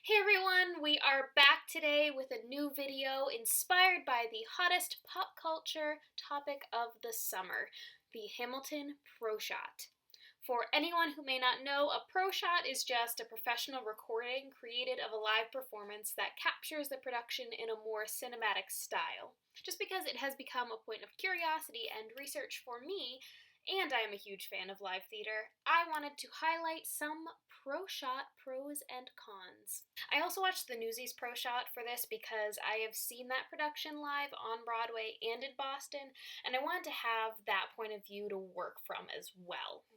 Hey everyone, we are back today with a new video inspired by the hottest pop culture topic of the summer, the Hamilton Pro Shot. For anyone who may not know, a pro shot is just a professional recording created of a live performance that captures the production in a more cinematic style. Just because it has become a point of curiosity and research for me, and I am a huge fan of live theater, I wanted to highlight some pro shot pros and cons. I also watched the Newsies Pro Shot for this because I have seen that production live on Broadway and in Boston, and I wanted to have that point of view to work from as well.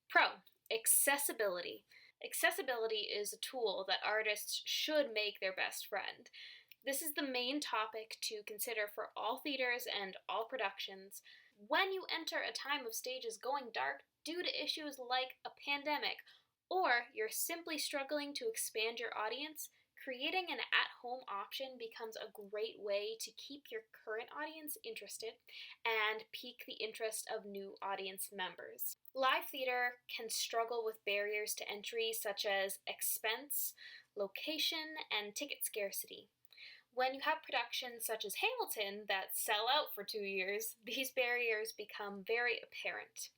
Pro, accessibility. Accessibility is a tool that artists should make their best friend. This is the main topic to consider for all theaters and all productions. When you enter a time of stages going dark due to issues like a pandemic, or you're simply struggling to expand your audience, creating an at-home option becomes a great way to keep your current audience interested and pique the interest of new audience members. Live theater can struggle with barriers to entry such as expense, location, and ticket scarcity. When you have productions such as Hamilton that sell out for 2 years, these barriers become very apparent.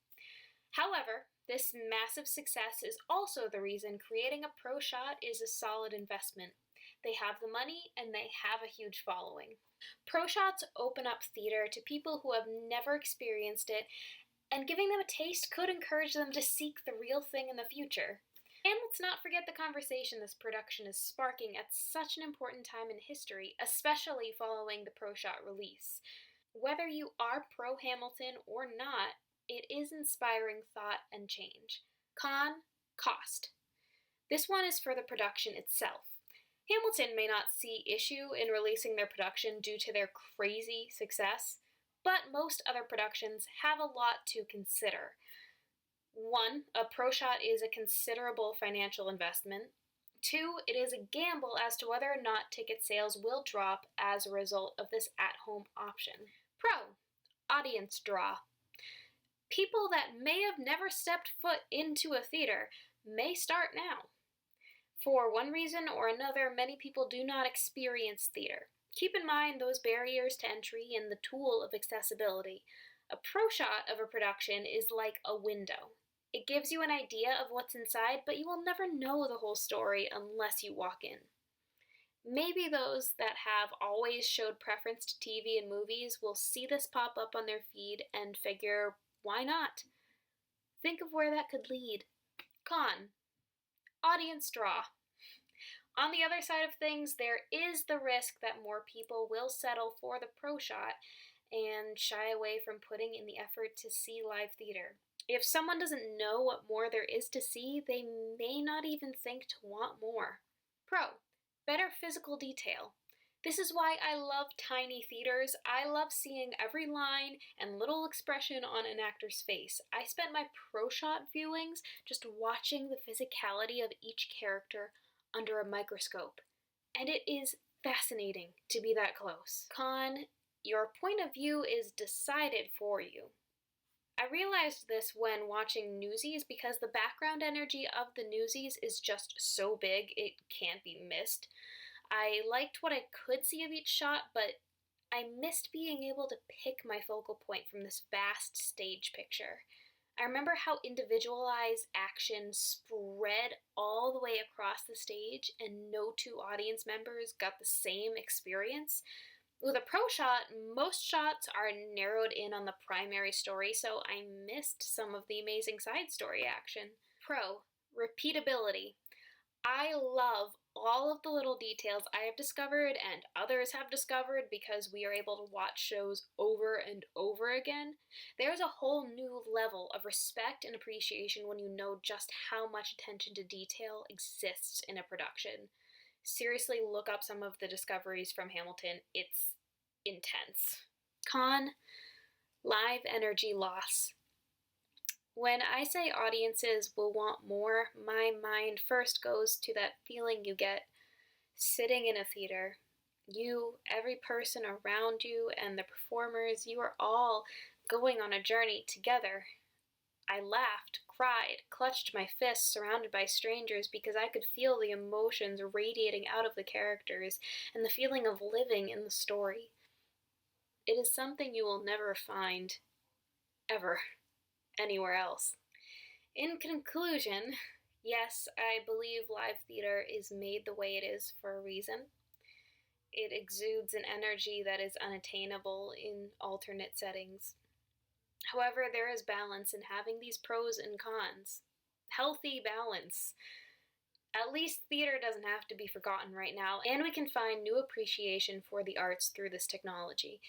However, this massive success is also the reason creating a pro shot is a solid investment. They have the money and they have a huge following. Pro shots open up theater to people who have never experienced it, and giving them a taste could encourage them to seek the real thing in the future. And let's not forget the conversation this production is sparking at such an important time in history, especially following the Pro Shot release. Whether you are pro Hamilton or not, it is inspiring thought and change. Con, cost. This one is for the production itself. Hamilton may not see issue in releasing their production due to their crazy success, but most other productions have a lot to consider. 1, a pro shot is a considerable financial investment. 2, it is a gamble as to whether or not ticket sales will drop as a result of this at-home option. Pro, audience draw. People that may have never stepped foot into a theater may start now. For one reason or another, many people do not experience theater. Keep in mind those barriers to entry and the tool of accessibility. A pro shot of a production is like a window. It gives you an idea of what's inside, but you will never know the whole story unless you walk in. Maybe those that have always showed preference to TV and movies will see this pop up on their feed and figure, why not? Think of where that could lead. Con, audience draw. On the other side of things, there is the risk that more people will settle for the pro shot and shy away from putting in the effort to see live theater. If someone doesn't know what more there is to see, they may not even think to want more. Pro, better physical detail. This is why I love tiny theaters. I love seeing every line and little expression on an actor's face. I spent my pro shot viewings just watching the physicality of each character under a microscope, and it is fascinating to be that close. Con, your point of view is decided for you. I realized this when watching Newsies because the background energy of the Newsies is just so big it can't be missed. I liked what I could see of each shot, but I missed being able to pick my focal point from this vast stage picture. I remember how individualized action spread all the way across the stage and no two audience members got the same experience. With a pro shot, most shots are narrowed in on the primary story, so I missed some of the amazing side story action. Pro, repeatability. I love all of the little details I have discovered and others have discovered because we are able to watch shows over and over again. There's a whole new level of respect and appreciation when you know just how much attention to detail exists in a production. Seriously, look up some of the discoveries from Hamilton. It's intense. Con, live energy loss. When I say audiences will want more, my mind first goes to that feeling you get sitting in a theater. You, every person around you, and the performers, you are all going on a journey together. I laughed, cried, clutched my fists surrounded by strangers because I could feel the emotions radiating out of the characters and the feeling of living in the story. It is something you will never find, ever, anywhere else. In conclusion, yes, I believe live theater is made the way it is for a reason. It exudes an energy that is unattainable in alternate settings. However, there is balance in having these pros and cons. Healthy balance. At least theater doesn't have to be forgotten right now, and we can find new appreciation for the arts through this technology.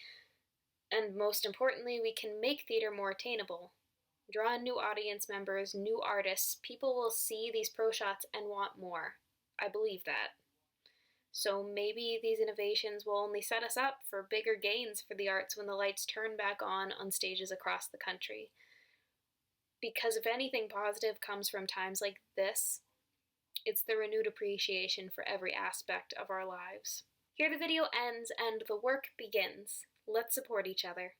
And most importantly, we can make theater more attainable. Draw in new audience members, new artists. People will see these pro shots and want more. I believe that. So maybe these innovations will only set us up for bigger gains for the arts when the lights turn back on stages across the country. Because if anything positive comes from times like this, it's the renewed appreciation for every aspect of our lives. Here the video ends and the work begins. Let's support each other.